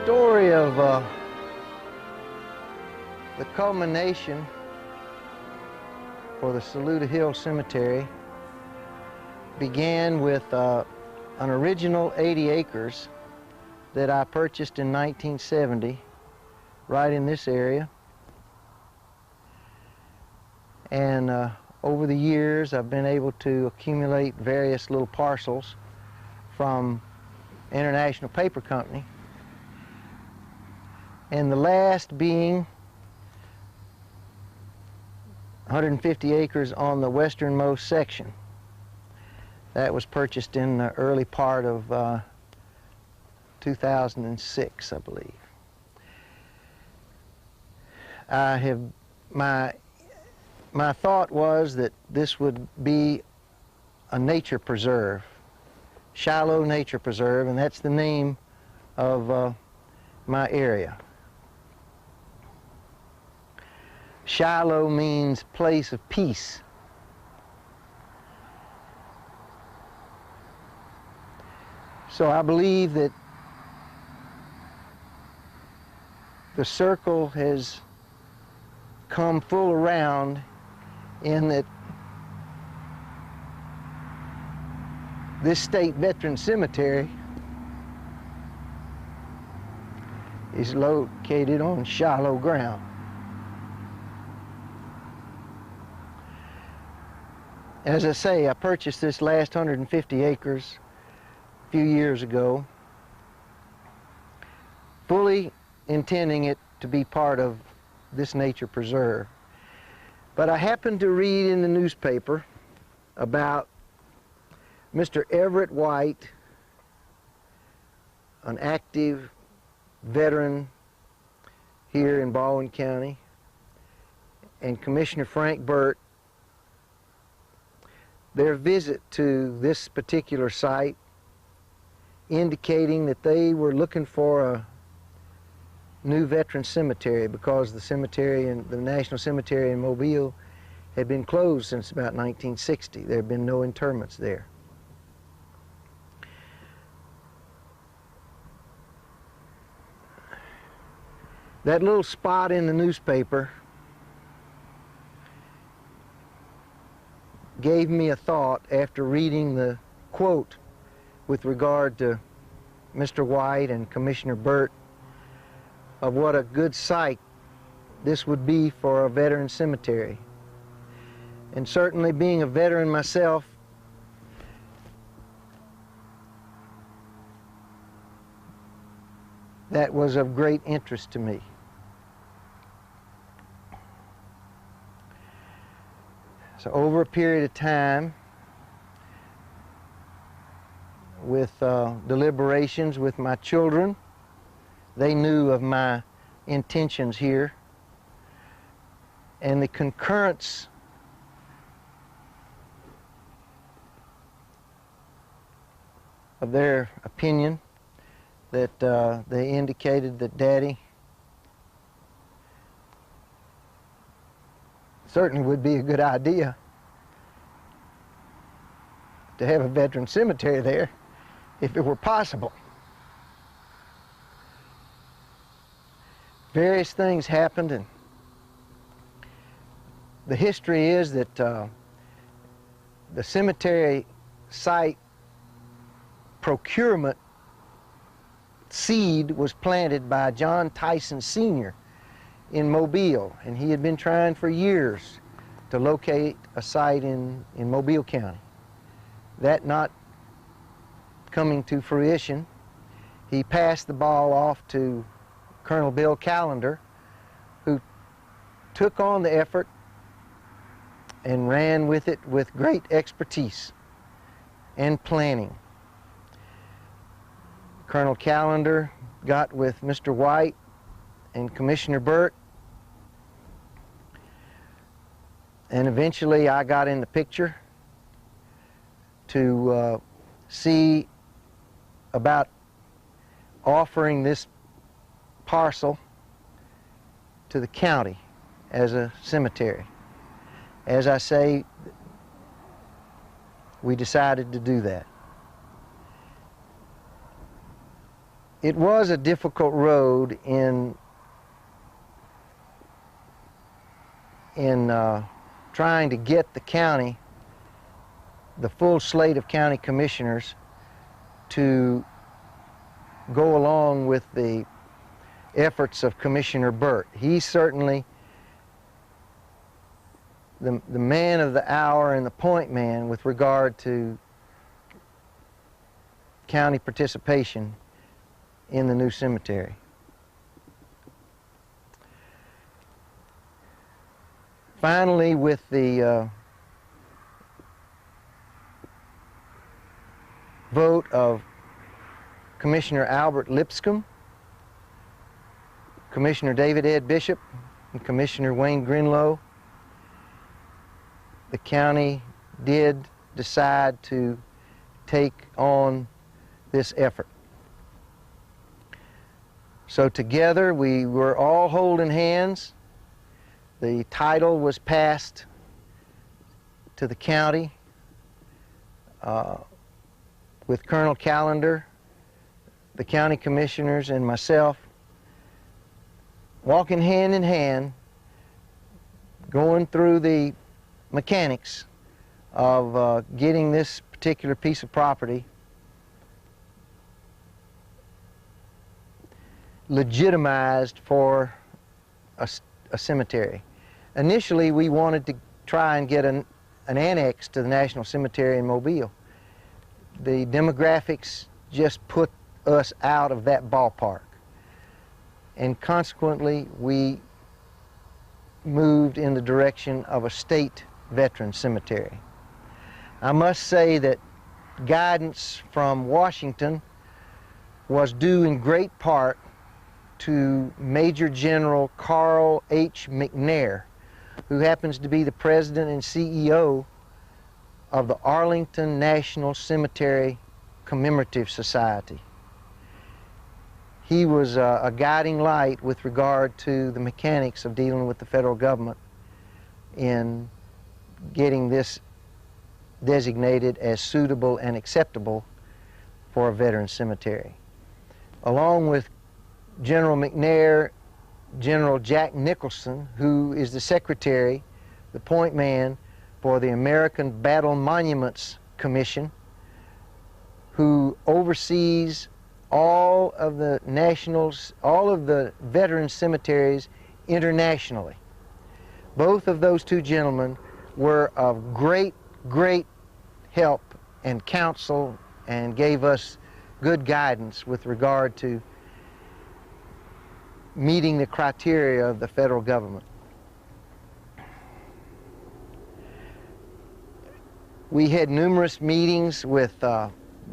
story of the culmination for the Saluda Hill Cemetery began with an original 80 acres that I purchased in 1970 right in this area. And over the years I've been able to accumulate various little parcels from International Paper Company, and the last being 150 acres on the westernmost section. That was purchased in the early part of 2006, I believe. My thought was that this would be a nature preserve, Shiloh Nature Preserve, and that's the name of my area. Shiloh means place of peace. So I believe that the circle has come full around in that this state veteran cemetery is located on Shiloh ground. As I say, I purchased this last 150 acres a few years ago, fully intending it to be part of this nature preserve. But I happened to read in the newspaper about Mr. Everett White, an active veteran here in Baldwin County, and Commissioner Frank Burt, their visit to this particular site, indicating that they were looking for a new veteran cemetery because the cemetery and the National Cemetery in Mobile had been closed since about 1960. There had been no interments there. That little spot in the newspaper gave me a thought after reading the quote with regard to Mr. White and Commissioner Burt of what a good site this would be for a veteran cemetery. And certainly, being a veteran myself, that was of great interest to me. So over a period of time, with deliberations with my children, they knew of my intentions here, and the concurrence of their opinion that they indicated that Daddy certainly would be a good idea to have a veteran cemetery there if it were possible. Various things happened, and the history is that the cemetery site procurement seed was planted by John Tyson Sr. in Mobile, and he had been trying for years to locate a site in Mobile County. That not coming to fruition, he passed the ball off to Colonel Bill Callender, who took on the effort and ran with it with great expertise and planning. Colonel Callender got with Mr. White and Commissioner Burt, and eventually I got in the picture to see about offering this parcel to the county as a cemetery. As I say, we decided to do that. it was a difficult road in trying to get the county, the full slate of county commissioners, to go along with the efforts of Commissioner Burt. He's certainly the man of the hour and the point man with regard to county participation in the new cemetery. Finally, with the vote of Commissioner Albert Lipscomb, Commissioner David Ed Bishop, and Commissioner Wayne Grinlow, the county did decide to take on this effort. So together we were all holding hands. The title was passed to the county with Colonel Callender, the county commissioners, and myself walking hand in hand, going through the mechanics of getting this particular piece of property legitimized for a cemetery. Initially, we wanted to try and get an annex to the National Cemetery in Mobile. The demographics just put us out of that ballpark, and consequently we moved in the direction of a state veteran cemetery. I must say that guidance from Washington was due in great part to Major General Carl H. McNair, who happens to be the president and CEO of the Arlington National Cemetery Commemorative Society. He was a guiding light with regard to the mechanics of dealing with the federal government in getting this designated as suitable and acceptable for a veteran cemetery. Along with General McNair, General Jack Nicholson, who is the secretary, the point man for the American Battle Monuments Commission, who oversees all of the veteran cemeteries internationally. Both of those two gentlemen were of great help and counsel and gave us good guidance with regard to meeting the criteria of the federal government. We had numerous meetings with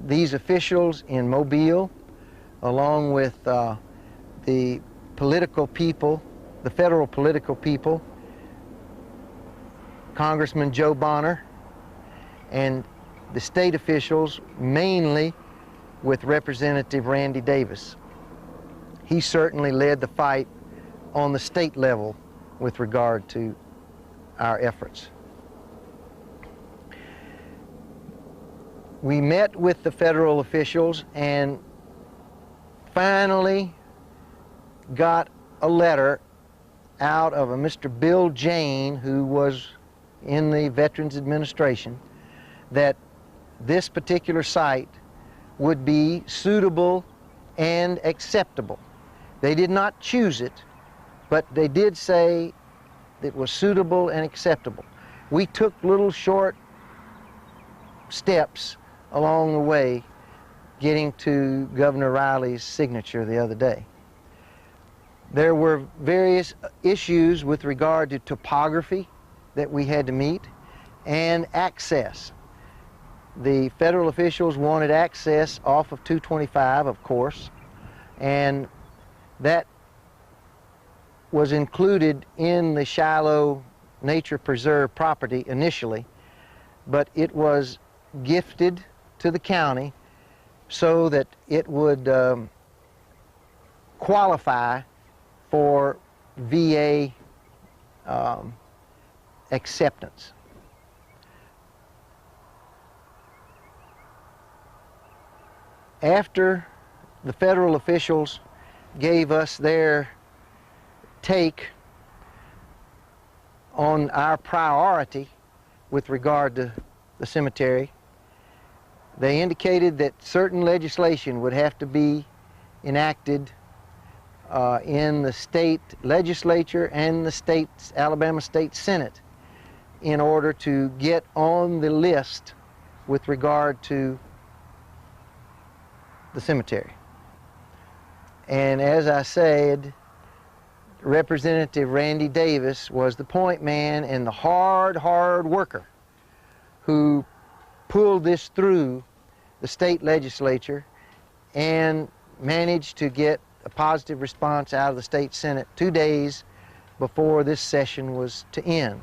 these officials in Mobile, along with the political people, the federal political people, Congressman Joe Bonner, and the state officials, mainly with Representative Randy Davis. He certainly led the fight on the state level with regard to our efforts. We met with the federal officials and finally got a letter out of a Mr. Bill Jane, who was in the Veterans Administration, that this particular site would be suitable and acceptable. They did not choose it, but they did say it was suitable and acceptable. We took little short steps along the way, getting to Governor Riley's signature the other day. There were various issues with regard to topography that we had to meet and access. The federal officials wanted access off of 225, of course, and that was included in the Shiloh Nature Preserve property initially, but it was gifted to the county so that it would qualify for VA acceptance. After the federal officials gave us their take on our priority with regard to the cemetery. They indicated that certain legislation would have to be enacted in the state legislature and the Alabama State Senate in order to get on the list with regard to the cemetery. And as I said, Representative Randy Davis was the point man and the hard worker who pulled this through the state legislature and managed to get a positive response out of the state Senate 2 days before this session was to end.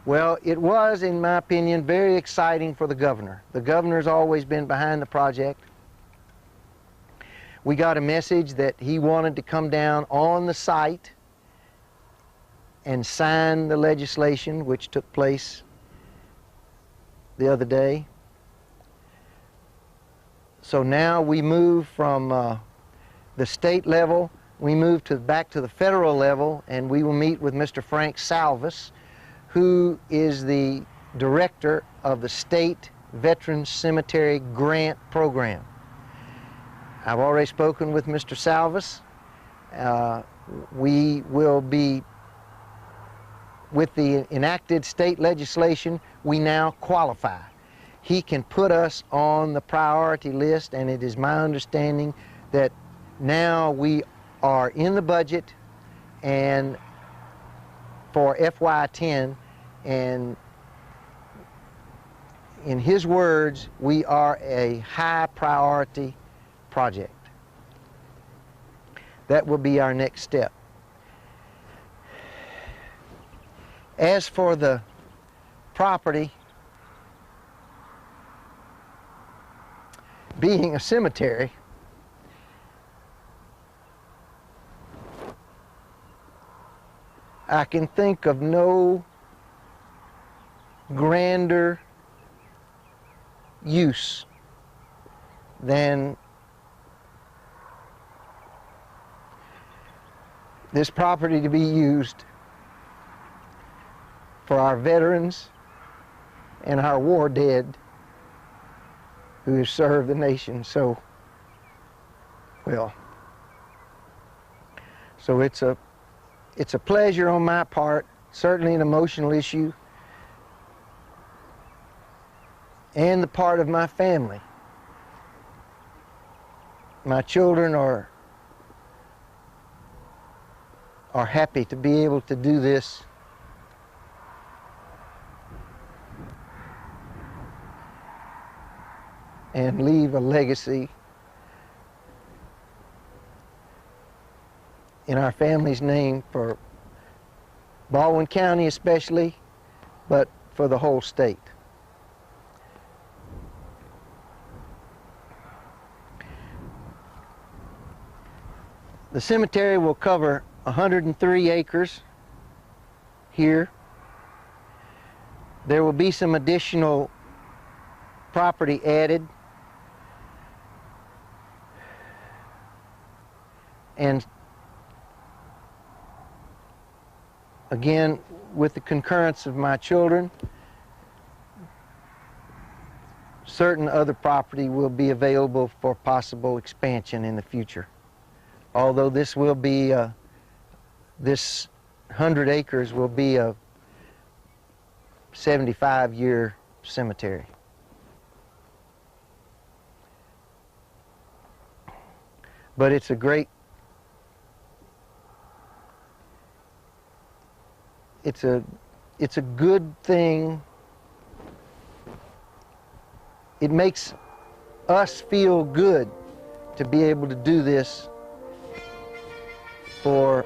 Well, it was, in my opinion, very exciting for the governor. The governor's always been behind the project. We got a message that he wanted to come down on the site and sign the legislation, which took place the other day. So now we move from the state level, we move back to the federal level, and we will meet with Mr. Frank Salvis, who is the director of the State Veterans Cemetery Grant Program. I've already spoken with Mr. Salvis. We will be, with the enacted state legislation, we now qualify. He can put us on the priority list, and it is my understanding that now we are in the budget and for FY10, and in his words, we are a high priority project. That will be our next step. As for the property being a cemetery, I can think of no grander use than this property to be used for our veterans and our war dead who have served the nation so well. So it's a pleasure on my part, certainly an emotional issue, and the part of my family. My children are happy to be able to do this. And leave a legacy in our family's name for Baldwin County especially, but for the whole state. The cemetery will cover 103 acres here. There will be some additional property added, and again, with the concurrence of my children, certain other property will be available for possible expansion in the future. Although this will be, this 100 acres will be a 75-year cemetery. But it's a great, it's a good thing. It makes us feel good to be able to do this for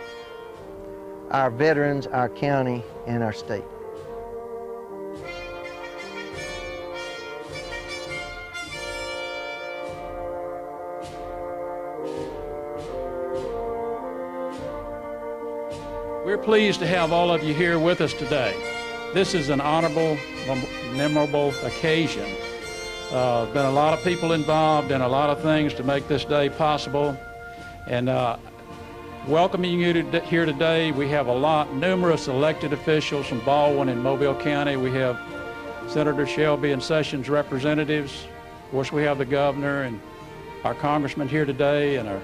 our veterans, our county, and our state. We're pleased to have all of you here with us today. This is an honorable, memorable occasion There's been a lot of people involved and a lot of things to make this day possible. And welcoming you here today, we have numerous elected officials from Baldwin and Mobile County. We have Senator Shelby and Sessions representatives. Of course, we have the governor and our congressman here today and our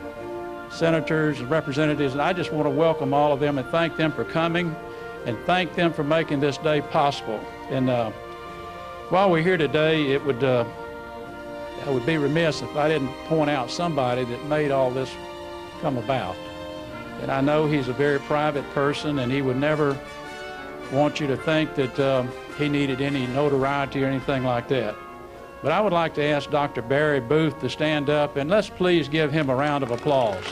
senators and representatives. And I just want to welcome all of them and thank them for coming and thank them for making this day possible. And while we're here today, I would be remiss if I didn't point out somebody that made all this come about. And I know he's a very private person, and he would never want you to think that he needed any notoriety or anything like that. But I would like to ask Dr. Barry Booth to stand up, and let's please give him a round of applause.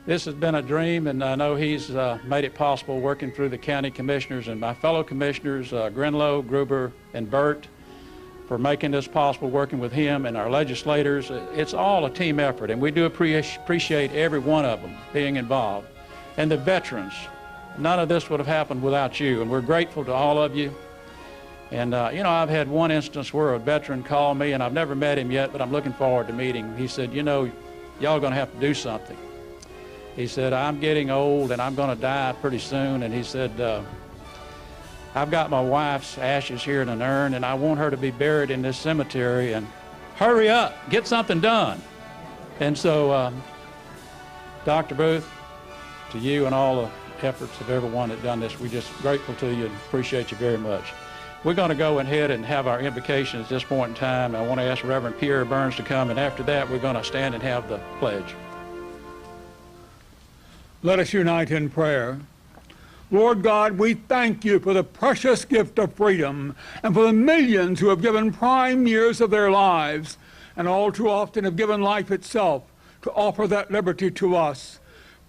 This has been a dream, and I know he's made it possible working through the county commissioners and my fellow commissioners, Grinlow, Gruber, and Burt, for making this possible, working with him and our legislators. It's all a team effort, and we do appreciate every one of them being involved. And the veterans, none of this would have happened without you, and we're grateful to all of you. And you know, I've had one instance where a veteran called me, and I've never met him yet, but I'm looking forward to meeting him. He said, you know, y'all gonna have to do something. He said, I'm getting old and I'm going to die pretty soon. And he said, I've got my wife's ashes here in an urn, and I want her to be buried in this cemetery, and hurry up, get something done. And so, Dr. Booth, to you and all the efforts of everyone that done this, we're just grateful to you and appreciate you very much. We're going to go ahead and have our invocation at this point in time. I want to ask Reverend Pierre Burns to come, and after that, we're going to stand and have the pledge. Let us unite in prayer. Lord God, we thank you for the precious gift of freedom and for the millions who have given prime years of their lives and all too often have given life itself to offer that liberty to us.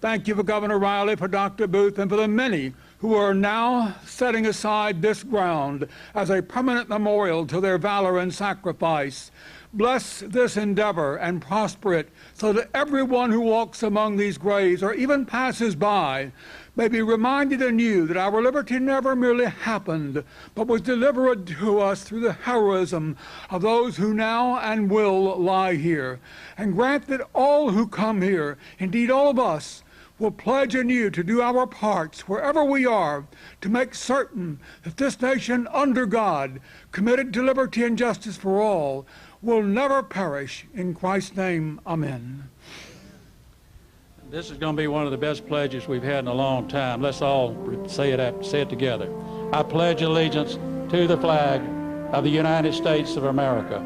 Thank you for Governor Riley, for Dr. Booth, and for the many who are now setting aside this ground as a permanent memorial to their valor and sacrifice. Bless this endeavor and prosper it so that everyone who walks among these graves or even passes by may be reminded anew that our liberty never merely happened, but was delivered to us through the heroism of those who now and will lie here. And grant that all who come here, indeed all of us, will pledge anew to do our parts wherever we are to make certain that this nation under God, committed to liberty and justice for all, will never perish. In Christ's name, amen. This is going to be one of the best pledges we've had in a long time. Let's all say it together. I pledge allegiance to the flag of the United States of America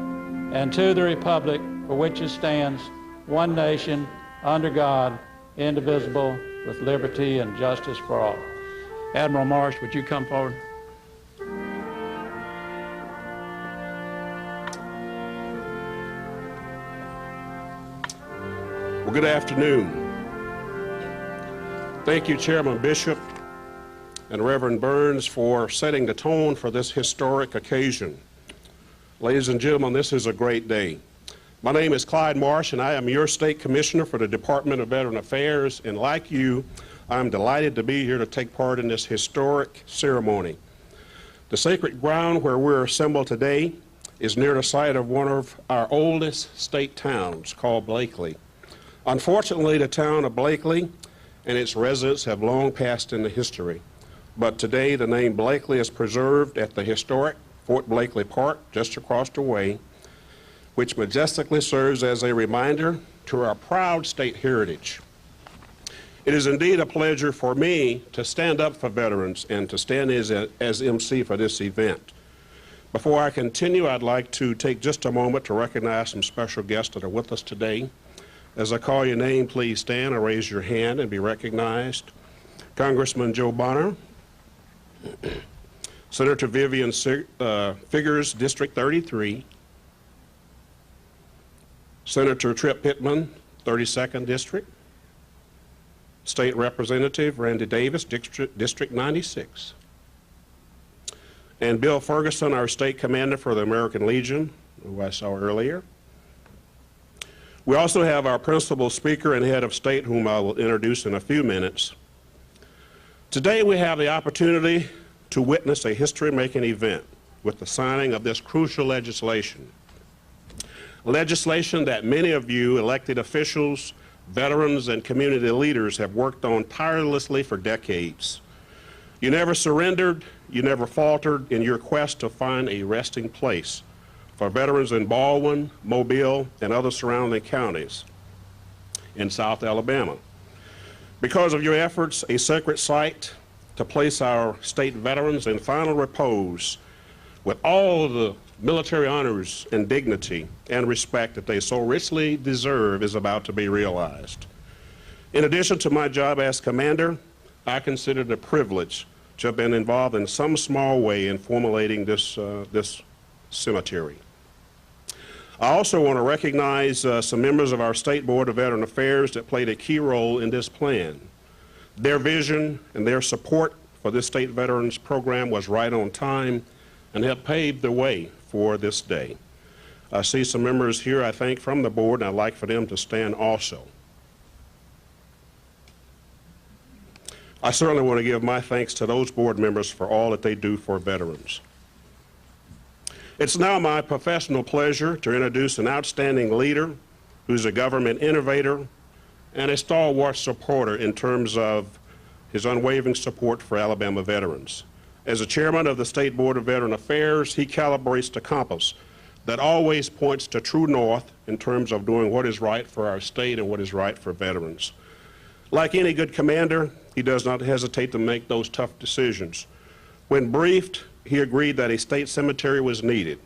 and to the republic for which it stands, one nation, under God, indivisible, with liberty and justice for all. Admiral Marsh, would you come forward? Well, good afternoon. Thank you, Chairman Bishop and Reverend Burns, for setting the tone for this historic occasion. Ladies and gentlemen, this is a great day. My name is Clyde Marsh, and I am your State Commissioner for the Department of Veteran Affairs, and like you, I'm delighted to be here to take part in this historic ceremony. The sacred ground where we're assembled today is near the site of one of our oldest state towns, called Blakely. Unfortunately, the town of Blakely and its residents have long passed into history, but today the name Blakely is preserved at the historic Fort Blakely Park just across the way, which majestically serves as a reminder to our proud state heritage. It is indeed a pleasure for me to stand up for veterans and to stand as MC for this event. Before I continue, I'd like to take just a moment to recognize some special guests that are with us today. As I call your name, please stand or raise your hand and be recognized. Congressman Joe Bonner, Senator Vivian Figures, District 33, Senator Tripp Pittman, 32nd District, State Representative Randy Davis, District 96, and Bill Ferguson, our State Commander for the American Legion, who I saw earlier. We also have our principal speaker and head of state, whom I will introduce in a few minutes. Today we have the opportunity to witness a history-making event with the signing of this crucial legislation. Legislation that many of you elected officials, veterans, and community leaders have worked on tirelessly for decades. You never surrendered, you never faltered in your quest to find a resting place for veterans in Baldwin, Mobile, and other surrounding counties in South Alabama. Because of your efforts, a sacred site to place our state veterans in final repose with all of the military honors and dignity and respect that they so richly deserve is about to be realized. In addition to my job as commander, I consider it a privilege to have been involved in some small way in formulating this cemetery. I also want to recognize some members of our State Board of Veteran Affairs that played a key role in this plan. Their vision and their support for this state veterans program was right on time and helped pave the way for this day. I see some members here, I think, from the board, and I'd like for them to stand also. I certainly want to give my thanks to those board members for all that they do for veterans. It's now my professional pleasure to introduce an outstanding leader who's a government innovator and a stalwart supporter in terms of his unwavering support for Alabama veterans. As a chairman of the State Board of Veteran Affairs, he calibrates the compass that always points to true north in terms of doing what is right for our state and what is right for veterans. Like any good commander, he does not hesitate to make those tough decisions. When briefed, he agreed that a state cemetery was needed.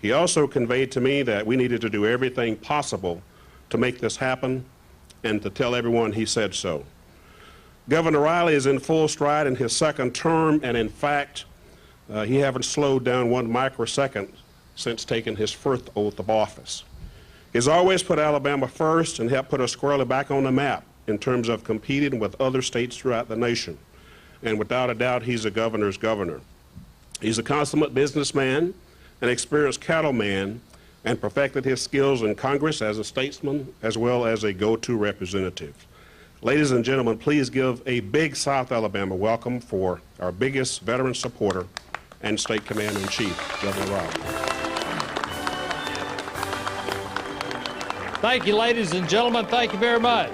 He also conveyed to me that we needed to do everything possible to make this happen and to tell everyone he said so. Governor Riley is in full stride in his second term, and in fact, he hasn't slowed down 1 microsecond since taking his first oath of office. He's always put Alabama first and helped put us squarely back on the map in terms of competing with other states throughout the nation. And without a doubt, he's a governor's governor. He's a consummate businessman, an experienced cattleman, and perfected his skills in Congress as a statesman as well as a go-to representative. Ladies and gentlemen, please give a big South Alabama welcome for our biggest veteran supporter and State Commander-in-Chief, Governor Riley. Thank you, ladies and gentlemen. Thank you very much.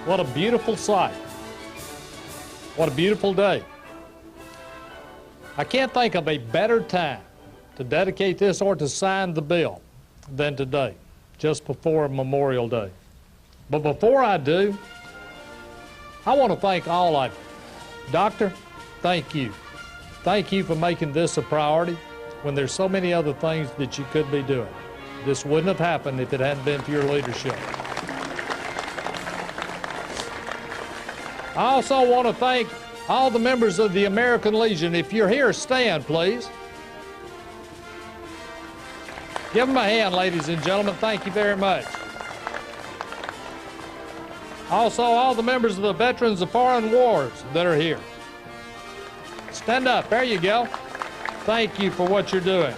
What a beautiful sight. What a beautiful day. I can't think of a better time to dedicate this or to sign the bill than today, just before Memorial Day. But before I do, I want to thank all of you. Doctor, thank you. Thank you for making this a priority when there's so many other things that you could be doing. This wouldn't have happened if it hadn't been for your leadership. I also want to thank all the members of the American Legion. If you're here, stand, please. Give them a hand, ladies and gentlemen. Thank you very much. Also, all the members of the Veterans of Foreign Wars that are here. Stand up. There you go. Thank you for what you're doing.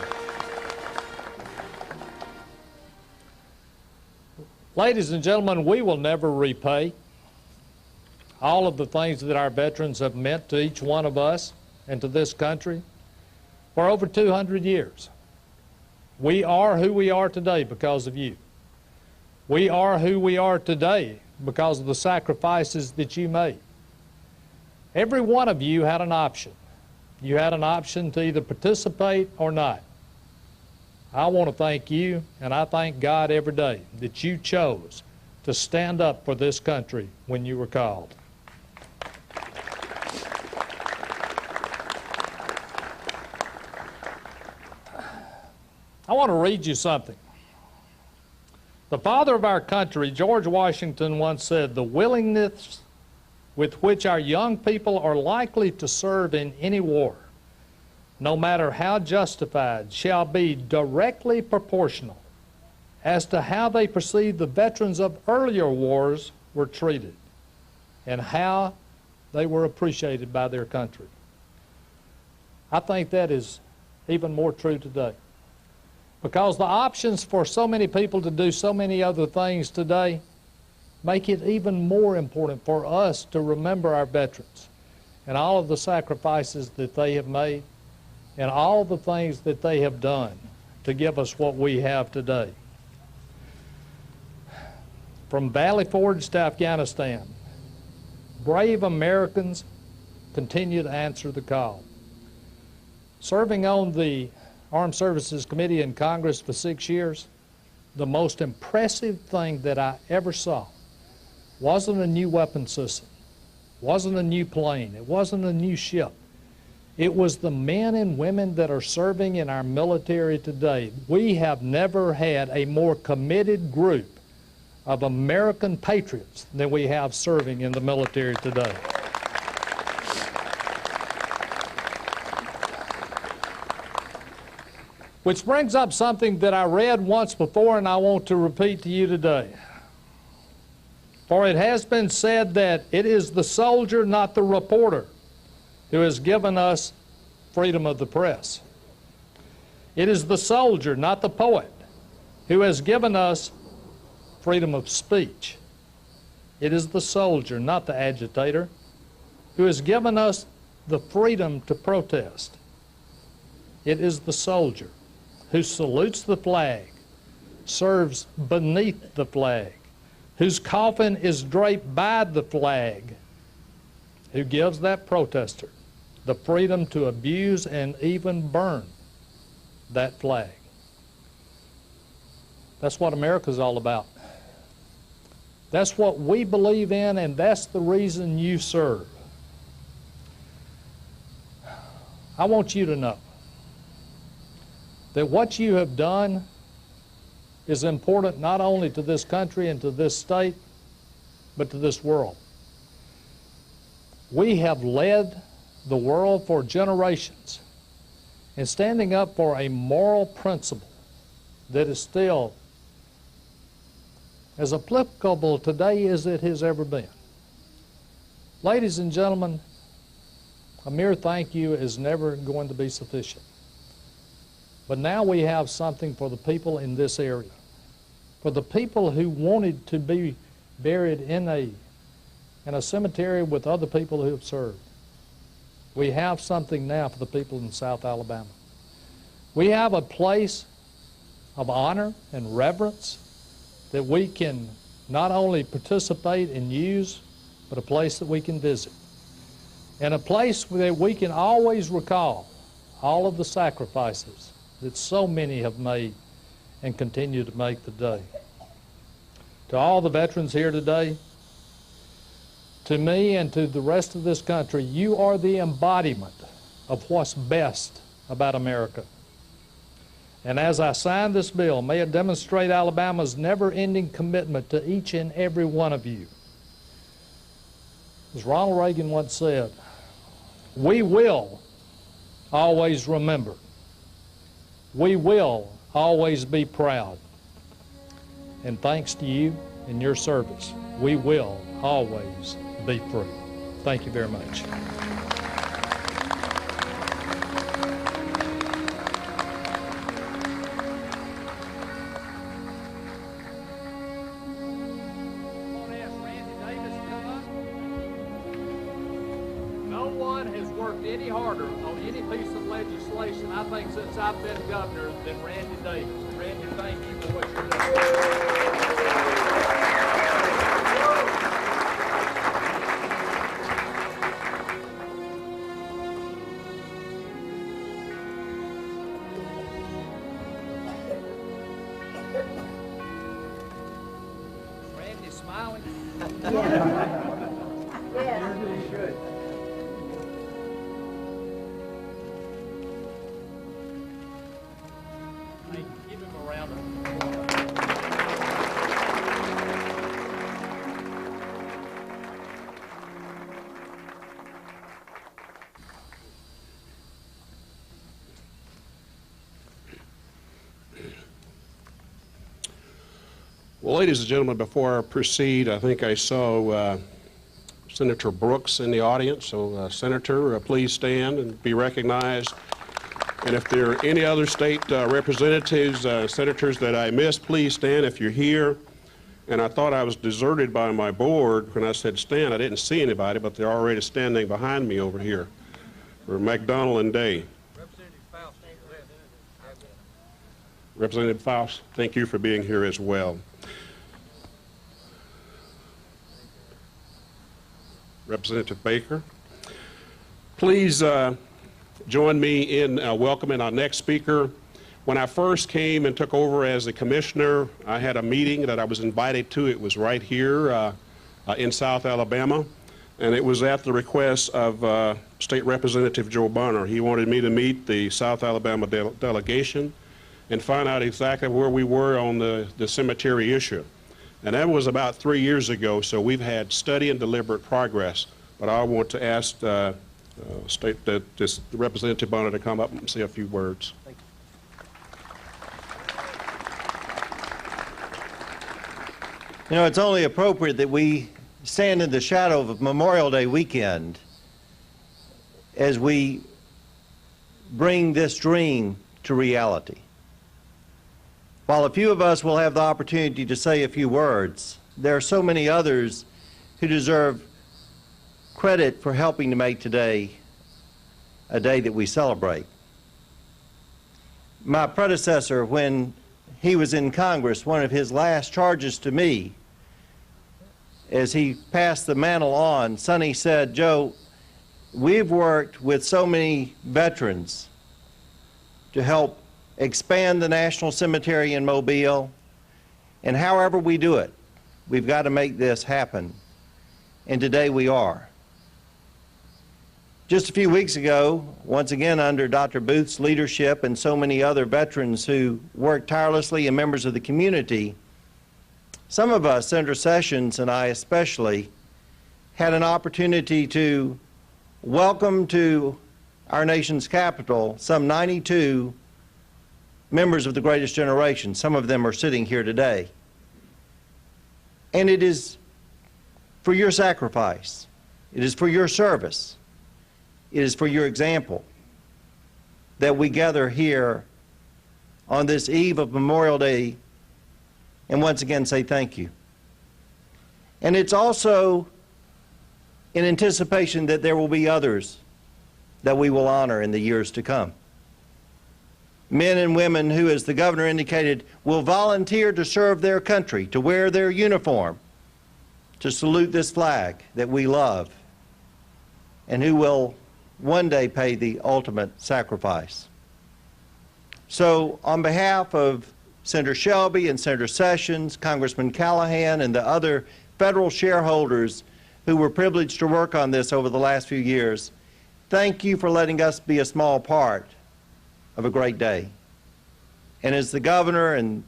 Ladies and gentlemen, we will never repay all of the things that our veterans have meant to each one of us and to this country for over 200 years. We are who we are today because of you. We are who we are today because of the sacrifices that you made. Every one of you had an option. You had an option to either participate or not. I want to thank you, and I thank God every day that you chose to stand up for this country when you were called. I want to read you something. The father of our country, George Washington, once said, "The willingness with which our young people are likely to serve in any war, no matter how justified, shall be directly proportional as to how they perceive the veterans of earlier wars were treated and how they were appreciated by their country." I think that is even more true today. Because the options for so many people to do so many other things today make it even more important for us to remember our veterans and all of the sacrifices that they have made and all the things that they have done to give us what we have today. From Valley Forge to Afghanistan, brave Americans continue to answer the call. Serving on the Armed Services Committee in Congress for 6 years, the most impressive thing that I ever saw wasn't a new weapon system, wasn't a new plane, it wasn't a new ship. It was the men and women that are serving in our military today. We have never had a more committed group of American patriots than we have serving in the military today. Which brings up something that I read once before and I want to repeat to you today. For it has been said that it is the soldier, not the reporter, who has given us freedom of the press. It is the soldier, not the poet, who has given us freedom of speech. It is the soldier, not the agitator, who has given us the freedom to protest. It is the soldier who salutes the flag, serves beneath the flag, whose coffin is draped by the flag, who gives that protester the freedom to abuse and even burn that flag. That's what America's all about. That's what we believe in, and that's the reason you serve. I want you to know that what you have done is important not only to this country and to this state, but to this world. We have led the world for generations in standing up for a moral principle that is still as applicable today as it has ever been. Ladies and gentlemen, a mere thank you is never going to be sufficient. But now we have something for the people in this area, for the people who wanted to be buried in a cemetery with other people who have served. We have something now for the people in South Alabama. We have a place of honor and reverence that we can not only participate and use, but a place that we can visit. And a place that we can always recall all of the sacrifices that so many have made and continue to make today. To all the veterans here today, to me and to the rest of this country, you are the embodiment of what's best about America. And as I sign this bill, may it demonstrate Alabama's never-ending commitment to each and every one of you. As Ronald Reagan once said, we will always remember. We will always be proud. And thanks to you and your service, we will always be free. Thank you very much. No one has worked any harder on any piece of legislation, I think, since I've been governor than Randy Davis. Randy, thank you for what you're doing. Smiling? Yeah, you should. Hey, give him a round of Well, ladies and gentlemen, before I proceed, I think I saw Senator Brooks in the audience. So, Senator, please stand and be recognized. And if there are any other state representatives, senators that I missed, please stand if you're here. And I thought I was deserted by my board when I said stand. I didn't see anybody, but they're already standing behind me over here for McDonald and Day. Representative Faust, thank you for being here as well. Representative Baker, please join me in welcoming our next speaker. When I first came and took over as a commissioner, I had a meeting that I was invited to. It was right here in South Alabama, and it was at the request of State Representative Joe Bonner. He wanted me to meet the South Alabama delegation and find out exactly where we were on the cemetery issue. And that was about 3 years ago, so we've had steady and deliberate progress. But I want to ask Representative Bonner to come up and say a few words. Thank you. You know, it's only appropriate that we stand in the shadow of Memorial Day weekend as we bring this dream to reality. While a few of us will have the opportunity to say a few words, there are so many others who deserve credit for helping to make today a day that we celebrate. My predecessor, when he was in Congress, one of his last charges to me, as he passed the mantle on, Sonny said, "Joe, we've worked with so many veterans to help expand the National Cemetery in Mobile, and however we do it, we've got to make this happen." And today we are. Just a few weeks ago, once again under Dr. Booth's leadership and so many other veterans who worked tirelessly and members of the community, some of us, Senator Sessions and I especially, had an opportunity to welcome to our nation's capital some 92 members of the greatest generation. Some of them are sitting here today. And it is for your sacrifice. It is for your service. It is for your example that we gather here on this eve of Memorial Day and once again say thank you. And it's also in anticipation that there will be others that we will honor in the years to come. Men and women who, as the governor indicated, will volunteer to serve their country, to wear their uniform, to salute this flag that we love, and who will one day pay the ultimate sacrifice. So on behalf of Senator Shelby and Senator Sessions, Congressman Callahan, and the other federal shareholders who were privileged to work on this over the last few years, thank you for letting us be a small part of a great day. And as the governor and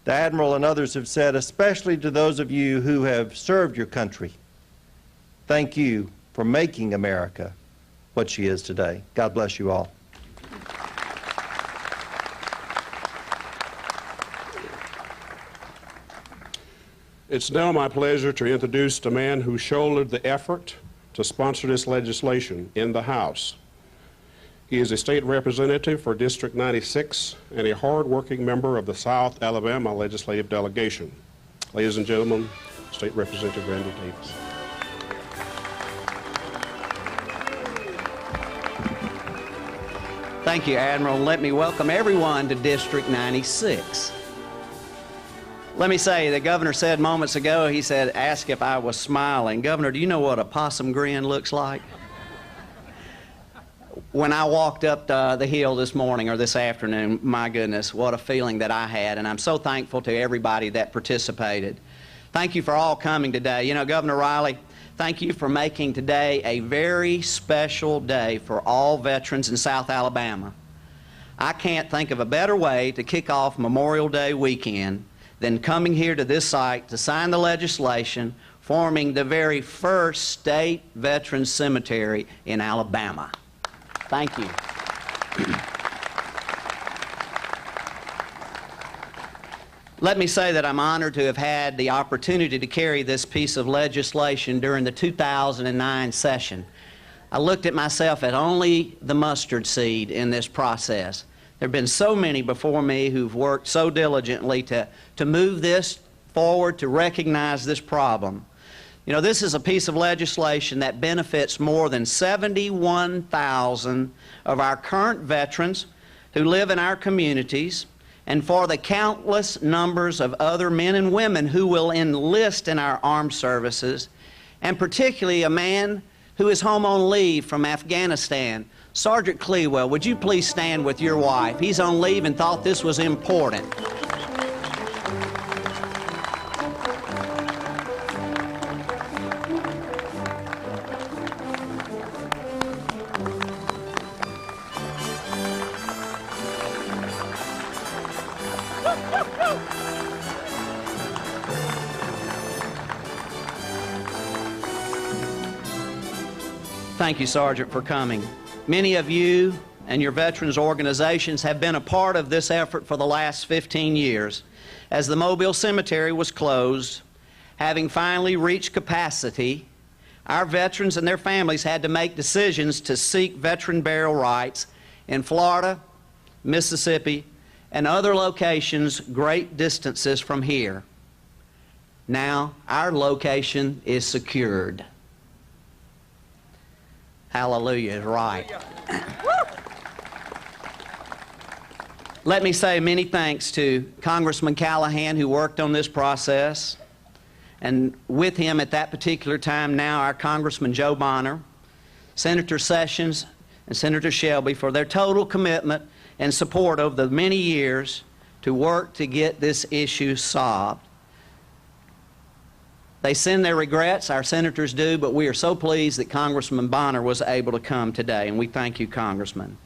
the Admiral and others have said, especially to those of you who have served your country, thank you for making America what she is today. God bless you all. It's now my pleasure to introduce the man who shouldered the effort to sponsor this legislation in the House. He is a state representative for District 96 and a hard-working member of the South Alabama Legislative Delegation. Ladies and gentlemen, State Representative Randy Davis. Thank you, Admiral. Let me welcome everyone to District 96. Let me say, the governor said moments ago, he said, ask if I was smiling. Governor, do you know what a possum grin looks like? When I walked up the hill this morning or this afternoon, my goodness, what a feeling that I had. And I'm so thankful to everybody that participated. Thank you for all coming today. You know, Governor Riley, thank you for making today a very special day for all veterans in South Alabama. I can't think of a better way to kick off Memorial Day weekend than coming here to this site to sign the legislation forming the very first state veterans cemetery in Alabama. Thank you. Let me say that I'm honored to have had the opportunity to carry this piece of legislation during the 2009 session. I looked at myself at only the mustard seed in this process. There have been so many before me who've worked so diligently to move this forward, to recognize this problem. You know, this is a piece of legislation that benefits more than 71,000 of our current veterans who live in our communities, and for the countless numbers of other men and women who will enlist in our armed services, and particularly a man who is home on leave from Afghanistan. Sergeant Clewell, would you please stand with your wife? He's on leave and thought this was important. Thank you, Sergeant, for coming. Many of you and your veterans organizations have been a part of this effort for the last 15 years. As the Mobile Cemetery was closed, having finally reached capacity, our veterans and their families had to make decisions to seek veteran burial rights in Florida, Mississippi, and other locations great distances from here. Now, our location is secured. Hallelujah is right. Let me say many thanks to Congressman Callahan, who worked on this process, and with him at that particular time now our Congressman Joe Bonner, Senator Sessions, and Senator Shelby for their total commitment and support over the many years to work to get this issue solved. They send their regrets, our senators do, but we are so pleased that Congressman Bonner was able to come today, and we thank you, Congressman.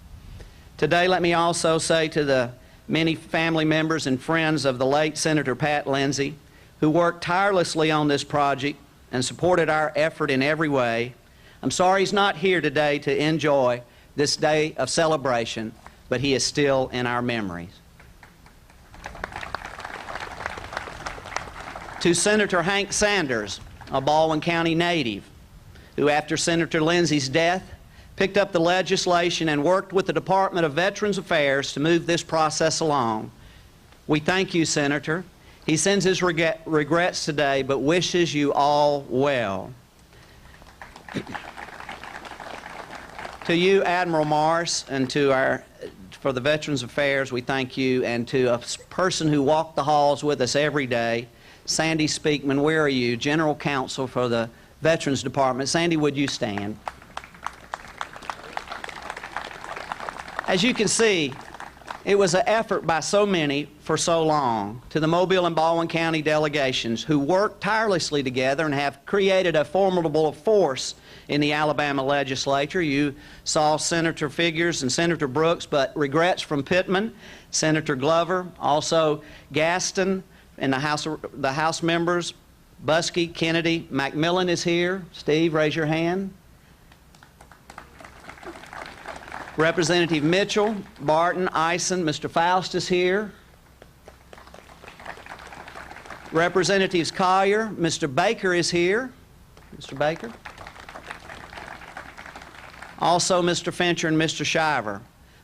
Today, let me also say to the many family members and friends of the late Senator Pat Lindsay, who worked tirelessly on this project and supported our effort in every way, I'm sorry he's not here today to enjoy this day of celebration, but he is still in our memories. To Senator Hank Sanders, a Baldwin County native, who after Senator Lindsay's death picked up the legislation and worked with the Department of Veterans Affairs to move this process along. We thank you, Senator. He sends his regrets today, but wishes you all well. To you, Admiral Marsh, and for the Veterans Affairs, we thank you, and to a person who walked the halls with us every day, Sandy Speakman, where are you? General Counsel for the Veterans Department. Sandy, would you stand? As you can see, it was an effort by so many for so long. To the Mobile and Baldwin County delegations who worked tirelessly together and have created a formidable force in the Alabama legislature. You saw Senator Figures and Senator Brooks, but regrets from Pittman, Senator Glover, also Gaston, and the House members, Buskey, Kennedy, McMillan is here. Steve, raise your hand. Representative Mitchell, Barton, Eisen, Mr. Faust is here. Representatives Collier, Mr. Baker is here. Mr. Baker. Also Mr. Fincher and Mr. Shiver.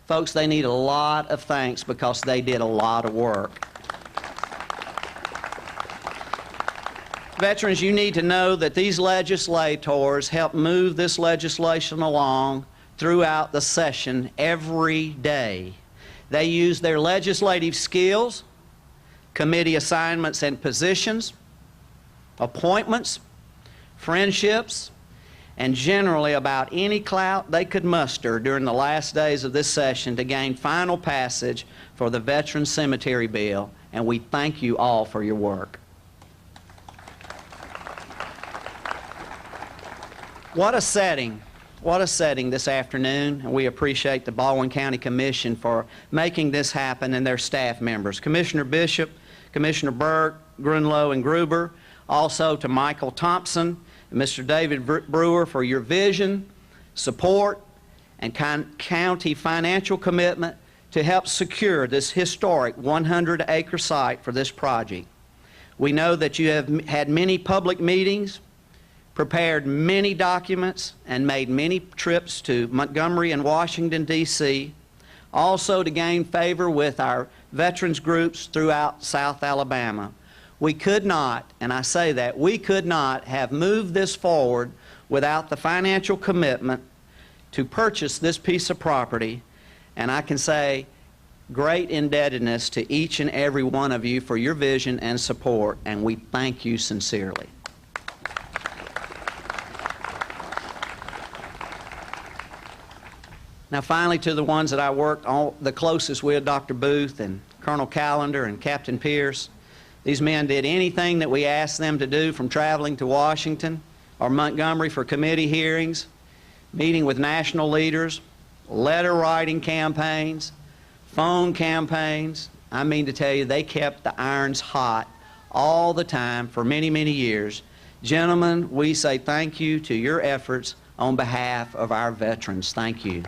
Folks, they need a lot of thanks because they did a lot of work. Veterans, you need to know that these legislators help move this legislation along throughout the session every day. They use their legislative skills, committee assignments and positions, appointments, friendships, and generally about any clout they could muster during the last days of this session to gain final passage for the Veteran Cemetery Bill, and we thank you all for your work. What a setting. What a setting this afternoon, and we appreciate the Baldwin County Commission for making this happen and their staff members. Commissioner Bishop, Commissioner Burt, Grunlow, and Gruber, also to Michael Thompson and Mr. David Brewer for your vision, support, and county financial commitment to help secure this historic 100-acre site for this project. We know that you have had many public meetings, prepared many documents, and made many trips to Montgomery and Washington, D.C., also to gain favor with our veterans groups throughout South Alabama. We could not, and I say that, we could not have moved this forward without the financial commitment to purchase this piece of property, and I can say great indebtedness to each and every one of you for your vision and support, and we thank you sincerely. Now finally, to the ones that I worked the closest with, Dr. Booth and Colonel Callender and Captain Pierce. These men did anything that we asked them to do, from traveling to Washington or Montgomery for committee hearings, meeting with national leaders, letter writing campaigns, phone campaigns. I mean to tell you, they kept the irons hot all the time for many, many years. Gentlemen, we say thank you to your efforts on behalf of our veterans. Thank you.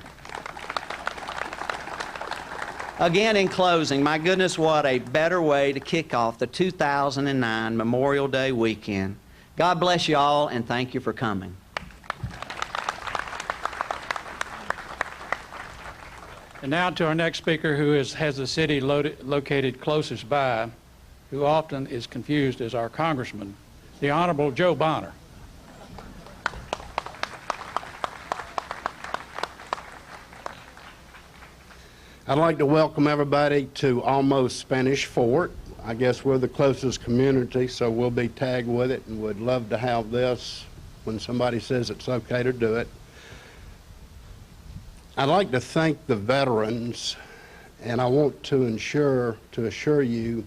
Again, in closing, my goodness, what a better way to kick off the 2009 Memorial Day weekend. God bless you all, and thank you for coming. And now to our next speaker, who has the city located closest by, who often is confused as our congressman, the Honorable Joe Bonner. I'd like to welcome everybody to Almost Spanish Fort. I guess we're the closest community, so we'll be tagged with it, and would love to have this when somebody says it's okay to do it. I'd like to thank the veterans, and I want to assure you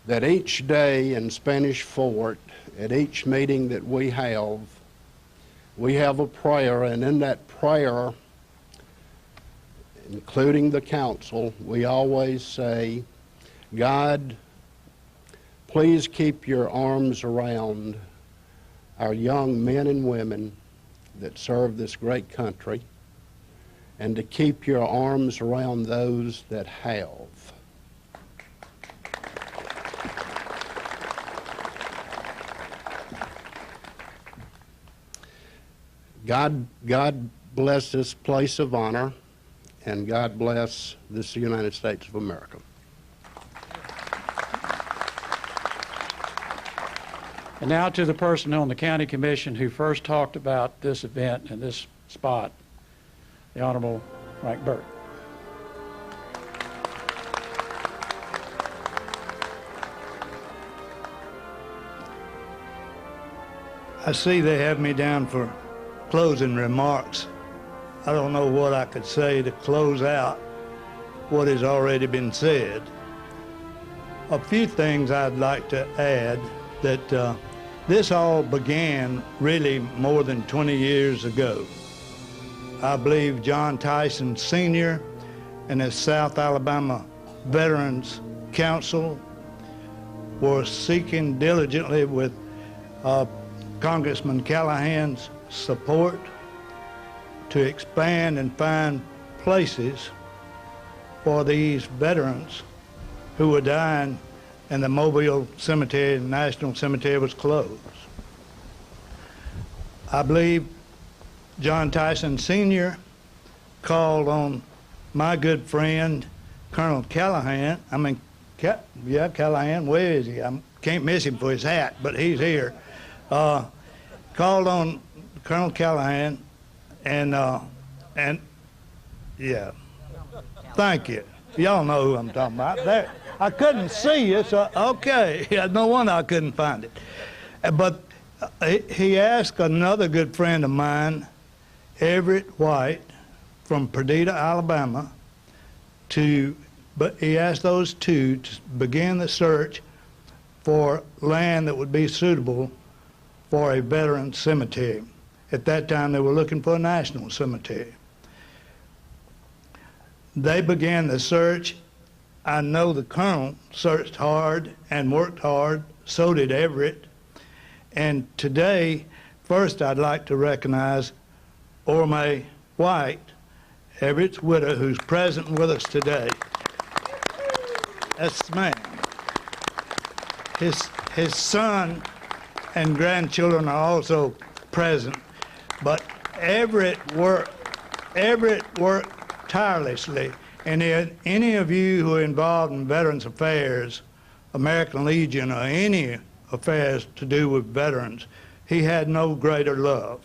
that each day in Spanish Fort, at each meeting that we have a prayer, and in that prayer, including the council, we always say, God, please keep your arms around our young men and women that serve this great country, and to keep your arms around those that have. God bless this place of honor, and God bless this United States of America. And now to the person on the county commission who first talked about this event and this spot, the Honorable Frank Burt. I see they have me down for closing remarks. I don't know what I could say to close out what has already been said. A few things I'd like to add, that this all began really more than 20 years ago. I believe John Tyson Sr. and his South Alabama Veterans Council were seeking diligently with Congressman Callahan's support to expand and find places for these veterans who were dying, and the Mobile Cemetery, National Cemetery, was closed. I believe John Tyson Sr. called on my good friend, Colonel Callahan. Callahan, where is he? I can't miss him for his hat, but he's here. Called on Colonel Callahan, and yeah, thank you. Y'all know who I'm talking about. There, I couldn't see you, so okay. No wonder I couldn't find it. But he asked another good friend of mine, Everett White, from Perdita, Alabama, but he asked those two to begin the search for land that would be suitable for a veteran cemetery. At that time, they were looking for a national cemetery. They began the search. I know the colonel searched hard and worked hard, so did Everett. And today, first I'd like to recognize Orme White Everett's widow, who's present with us today. That's the man. His son and grandchildren are also present, but Everett worked tirelessly, and any of you who are involved in Veterans Affairs, American Legion, or any affairs to do with veterans, he had no greater love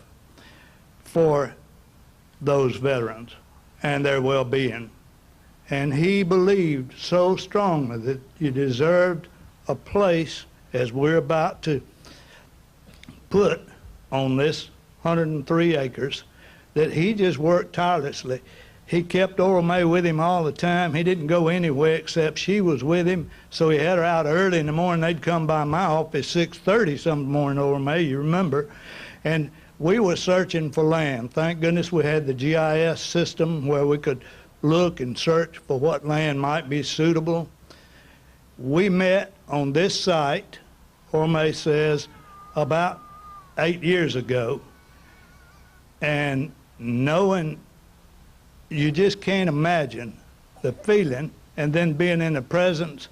for those veterans and their well-being. And he believed so strongly that you deserved a place, as we're about to put on this 103 acres, that he just worked tirelessly. He kept Ora May with him all the time. He didn't go anywhere except she was with him, so he had her out early in the morning. They'd come by my office 6:30 some morning, Ora May, you remember, and we were searching for land. Thank goodness we had the GIS system where we could look and search for what land might be suitable. We met on this site, Ora May says, about 8 years ago, and knowing, you just can't imagine the feeling, and then being in the presence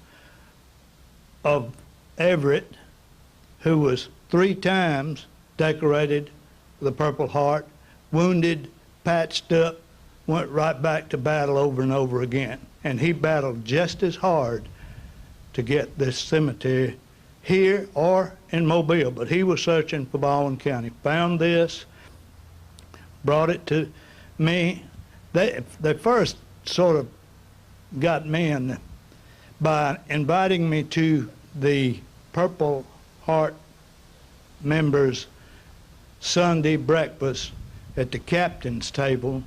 of Everett, who was 3 times decorated with a Purple Heart, wounded, patched up, went right back to battle over and over again. And he battled just as hard to get this cemetery here or in Mobile, but he was searching for Baldwin County, found this, brought it to me. They first sort of got me in by inviting me to the Purple Heart members' Sunday breakfast at the captain's table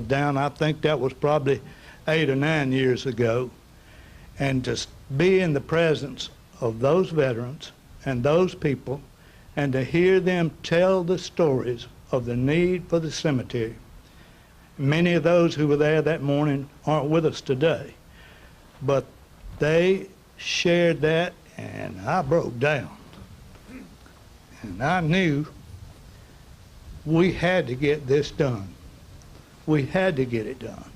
down, I think that was probably 8 or 9 years ago, and to be in the presence of those veterans and those people and to hear them tell the stories of the need for the cemetery. Many of those who were there that morning aren't with us today, but they shared that, and I broke down. And I knew we had to get this done. We had to get it done.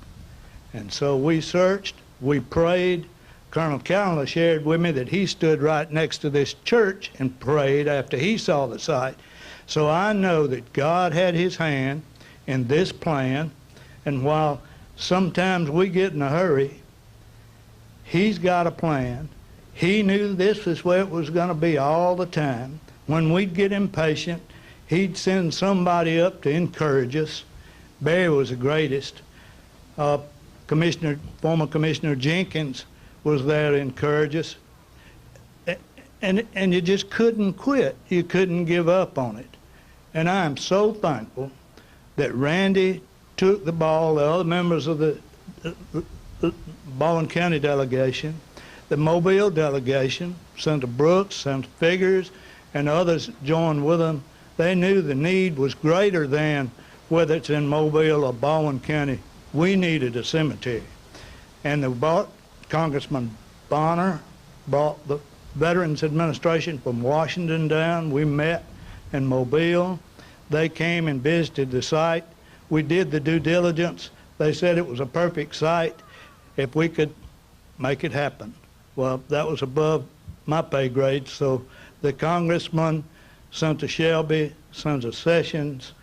And so we searched, we prayed. Colonel Callender shared with me that he stood right next to this church and prayed after he saw the site. So I know that God had his hand in this plan, and while sometimes we get in a hurry, he's got a plan. He knew this is where it was going to be all the time. When we'd get impatient, he'd send somebody up to encourage us. Barry was the greatest. Former Commissioner Jenkins was there to encourage us. And you just couldn't quit. You couldn't give up on it. And I'm so thankful that Randy took the ball, the other members of the Baldwin County delegation, the Mobile delegation, Senator Brooks, Senator Figures, and others joined with them. They knew the need was greater than whether it's in Mobile or Baldwin County. We needed a cemetery. And they brought Congressman Bonner, brought the Veterans Administration from Washington down. We met in Mobile. They came and visited the site. We did the due diligence. They said it was a perfect site if we could make it happen. Well, that was above my pay grade, so the congressman, Senator Shelby, Senator Sessions,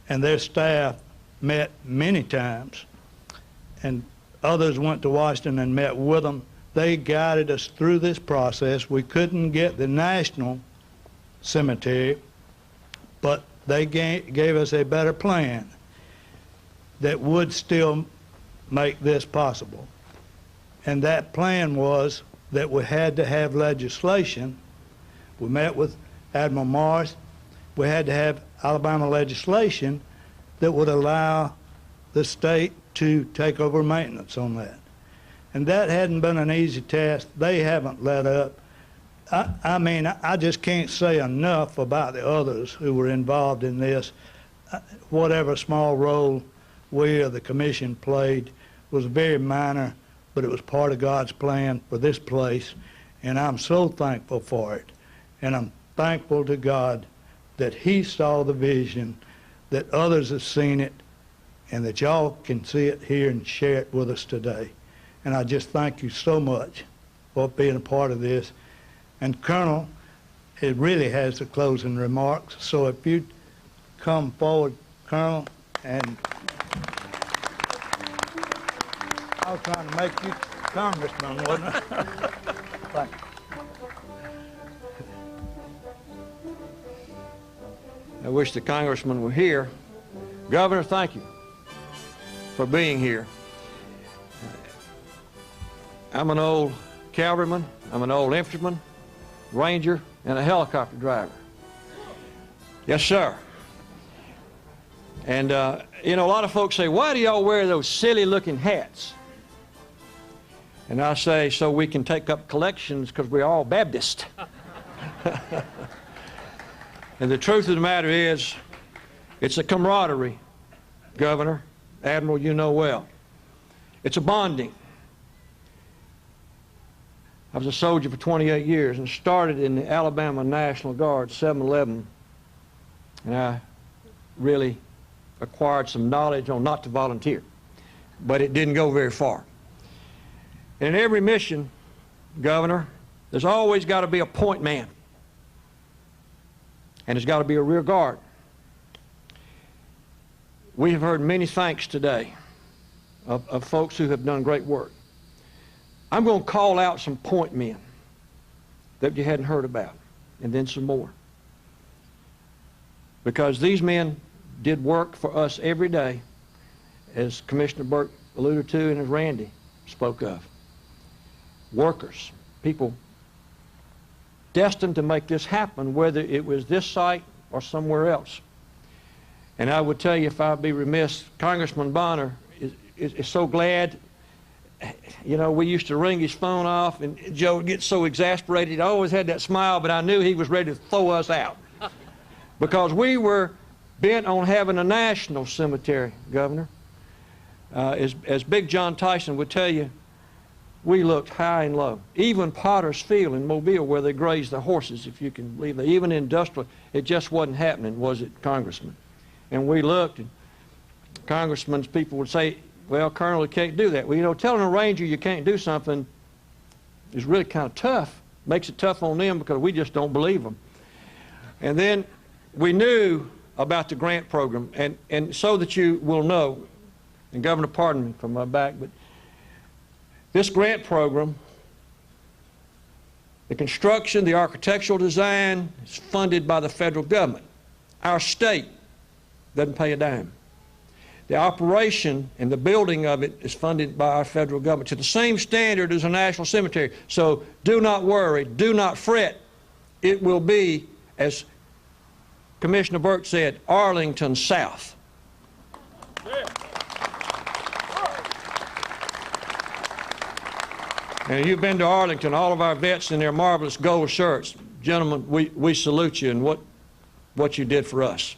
and their staff met many times, and others went to Washington and met with them. They guided us through this process. We couldn't get the national cemetery, but they gave us a better plan that would still make this possible. And that plan was that we had to have legislation. We met with Admiral Marsh. We had to have Alabama legislation that would allow the state to take over maintenance on that. And that hadn't been an easy task. They haven't let up. I mean, I just can't say enough about the others who were involved in this. Whatever small role we or the commission played was very minor, but it was part of God's plan for this place, and I'm so thankful for it. And I'm thankful to God that he saw the vision, that others have seen it, and that y'all can see it here and share it with us today. And I just thank you so much for being a part of this. And Colonel, it really has the closing remarks, so if you come forward, Colonel, and I was trying to make you Congressman, wasn't I? Thank you. I wish the Congressman were here. Governor, thank you for being here. I'm an old cavalryman, I'm an old infantryman, ranger, and a helicopter driver. Yes, sir. And, you know, a lot of folks say, why do y'all wear those silly-looking hats? And I say, so we can take up collections because we're all Baptist. And the truth of the matter is, it's a camaraderie, Governor, Admiral, you know well. It's a bonding. I was a soldier for 28 years and started in the Alabama National Guard, 7-11, and I really acquired some knowledge on not to volunteer, but it didn't go very far. In every mission, Governor, there's always got to be a point man, and there's got to be a rear guard. We have heard many thanks today of folks who have done great work. I'm going to call out some point men that you hadn't heard about, and then some more. Because these men did work for us every day, as Commissioner Burt alluded to and as Randy spoke of. Workers, people destined to make this happen, whether it was this site or somewhere else. And I would tell you, if I'd be remiss, Congressman Bonner is so glad. You know, we used to ring his phone off, and Joe would get so exasperated. He always had that smile, but I knew he was ready to throw us out. Because we were bent on having a national cemetery, Governor. As Big John Tyson would tell you, we looked high and low. Even Potter's Field in Mobile, where they grazed the horses, if you can believe that, even industrial, it just wasn't happening, was it, Congressman? And we looked, and Congressman's people would say, well, Colonel, you can't do that. Well, you know, telling a ranger you can't do something is really kind of tough. Makes it tough on them because we just don't believe them. And then we knew about the grant program, and so that you will know, and Governor, pardon me for my back, but this grant program, the construction, the architectural design is funded by the federal government. Our state doesn't pay a dime. The operation and the building of it is funded by our federal government to the same standard as a national cemetery. So do not worry, do not fret. It will be, as Commissioner Burt said, Arlington South. And you've been to Arlington, all of our vets in their marvelous gold shirts. Gentlemen, we salute you and what you did for us.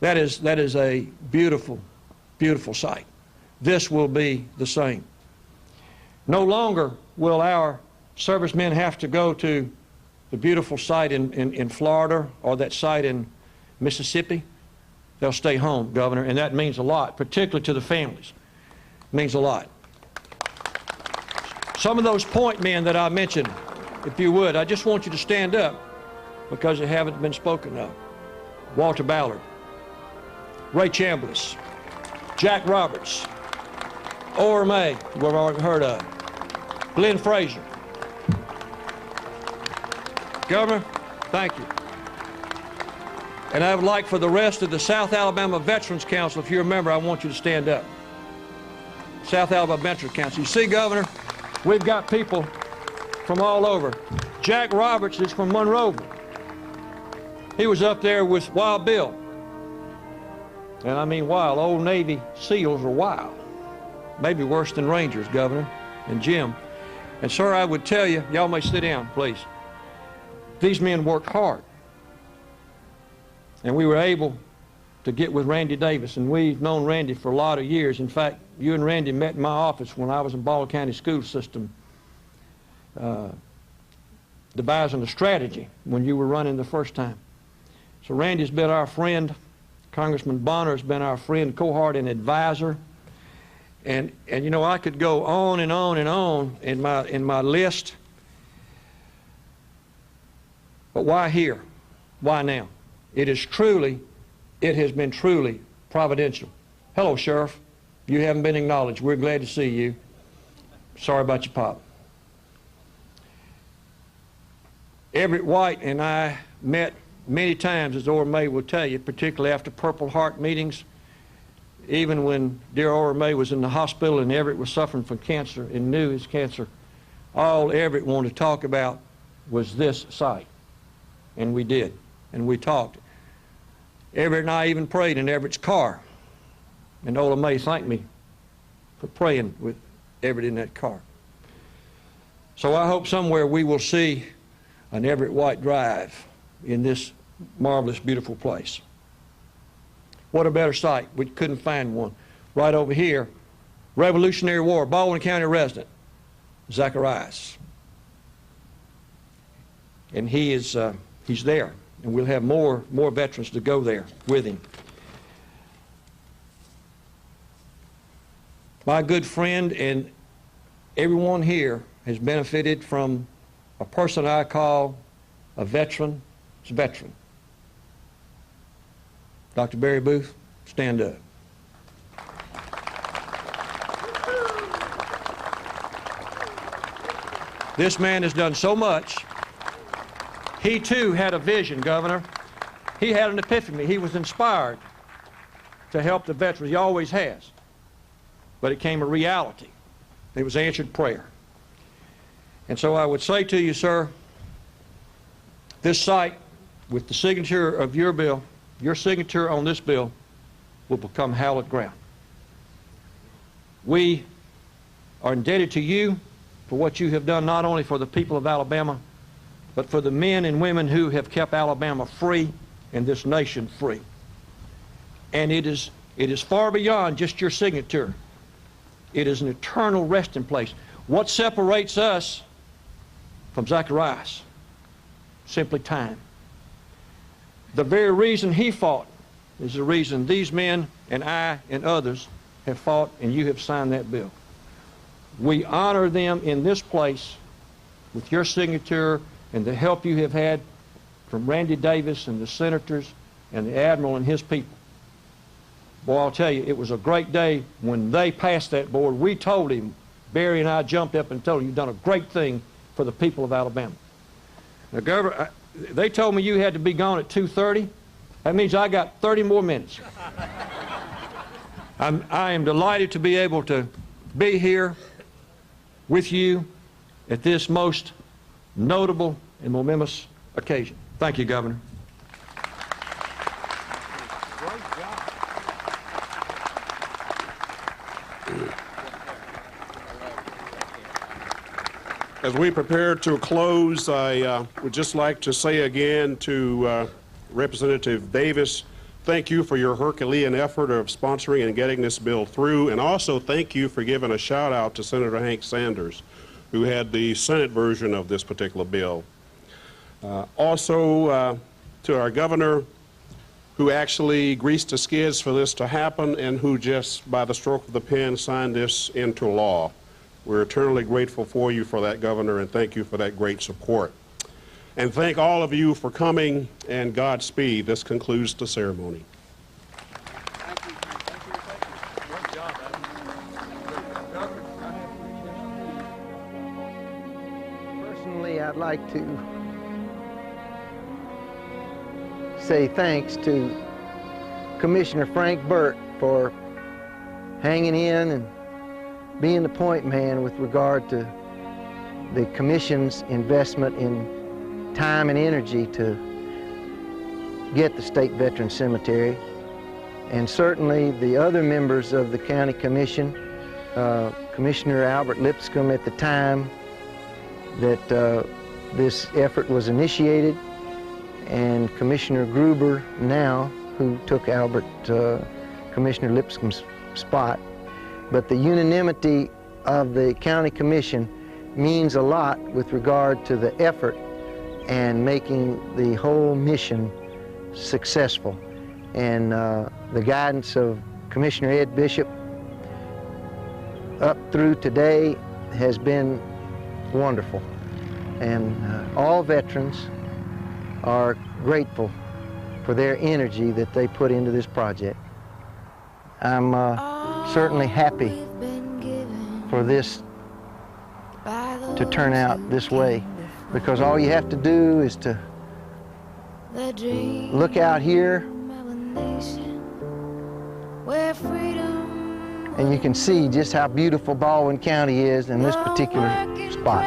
That is a beautiful, beautiful sight. This will be the same. No longer will our servicemen have to go to the beautiful site in Florida or that site in Mississippi. They'll stay home, Governor, and that means a lot, particularly to the families. It means a lot. Some of those point men that I mentioned, if you would, I just want you to stand up because they haven't been spoken of. Walter Ballard, Ray Chambliss, Jack Roberts, Orr May, we've already heard of, Glenn Frazier. Governor, thank you. And I would like for the rest of the South Alabama Veterans Council, if you're a member, I want you to stand up. South Alabama Veterans Council. You see, Governor, we've got people from all over. Jack Roberts is from Monroe. He was up there with Wild Bill. And I mean wild. Old Navy SEALs are wild. Maybe worse than Rangers, Governor, and Jim. And sir, I would tell you, y'all may sit down, please. These men worked hard. And we were able to get with Randy Davis, and we've known Randy for a lot of years. In fact, you and Randy met in my office when I was in Baldwin County School System, devising a strategy when you were running the first time. So Randy's been our friend Congressman Bonner has been our friend, cohort, and advisor. And you know, I could go on and on and on in my list. But why here? Why now? It has been truly providential. Hello, Sheriff. You haven't been acknowledged. We're glad to see you. Sorry about your pop. Everett White and I met many times, as Ora May will tell you, particularly after Purple Heart meetings, even when dear Ora May was in the hospital and Everett was suffering from cancer and knew his cancer. All Everett wanted to talk about was this site. And we did, and we talked. Everett and I even prayed in Everett's car. And Ola May thanked me for praying with Everett in that car. So I hope somewhere we will see an Everett White Drive in this marvelous, beautiful place. What a better site. We couldn't find one. Right over here, Revolutionary War, Baldwin County resident, Zacharias. And he's there, and we'll have more veterans to go there with him. My good friend and everyone here has benefited from a person I call a veteran's veteran. Dr. Barry Booth, stand up. This man has done so much. He too had a vision, Governor. He had an epiphany. He was inspired to help the veterans. He always has. But it came a reality. It was answered prayer. And so I would say to you, sir, this site, with the signature of your bill, your signature on this bill, will become hallowed ground. We are indebted to you for what you have done, not only for the people of Alabama, but for the men and women who have kept Alabama free and this nation free. And it is far beyond just your signature. It is an eternal resting place. What separates us from Zacharias? Simply time. The very reason he fought is the reason these men and I and others have fought, and you have signed that bill. We honor them in this place with your signature and the help you have had from Randy Davis and the senators and the Admiral and his people. Boy, I'll tell you, it was a great day when they passed that board. We told him, Barry and I jumped up and told him, you've done a great thing for the people of Alabama. Now, Governor, they told me you had to be gone at 2:30. That means I got 30 more minutes. I am delighted to be able to be here with you at this most notable and momentous occasion. Thank you, Governor. As we prepare to close, I would just like to say again to Representative Davis, thank you for your Herculean effort of sponsoring and getting this bill through, and also thank you for giving a shout out to Senator Hank Sanders, who had the Senate version of this particular bill. Also to our governor, who actually greased the skids for this to happen and who just by the stroke of the pen signed this into law. We're eternally grateful for you for that, Governor, and thank you for that great support. And thank all of you for coming, and Godspeed. This concludes the ceremony. Thank you. Great job, Personally, I'd like to say thanks to Commissioner Frank Burt for hanging in and being the point man with regard to the Commission's investment in time and energy to get the State Veteran Cemetery, and certainly the other members of the County Commission, Commissioner Albert Lipscomb at the time that this effort was initiated, and Commissioner Gruber now, who took Commissioner Lipscomb's spot. But the unanimity of the County Commission means a lot with regard to the effort and making the whole mission successful. and the guidance of Commissioner Ed Bishop up through today has been wonderful. And all veterans are grateful for their energy that they put into this project. I'm certainly happy for this to turn out this way, because all you have to do is to look out here and you can see just how beautiful Baldwin County is in this particular spot.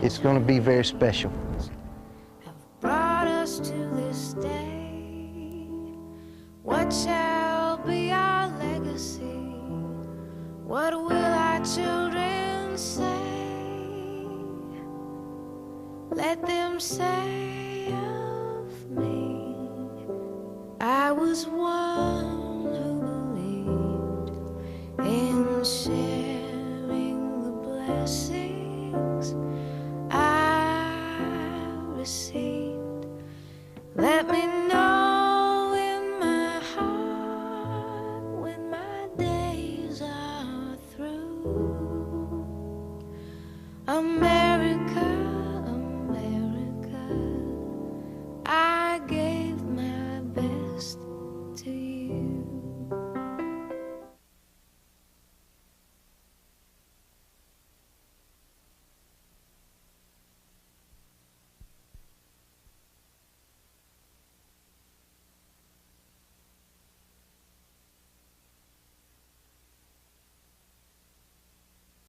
It's going to be very special. Brought us to this day. What shall be our legacy? What will our children say? Let them say of me, I was one who believed in sharing the blessings I received. Let me know in my heart when my days are through.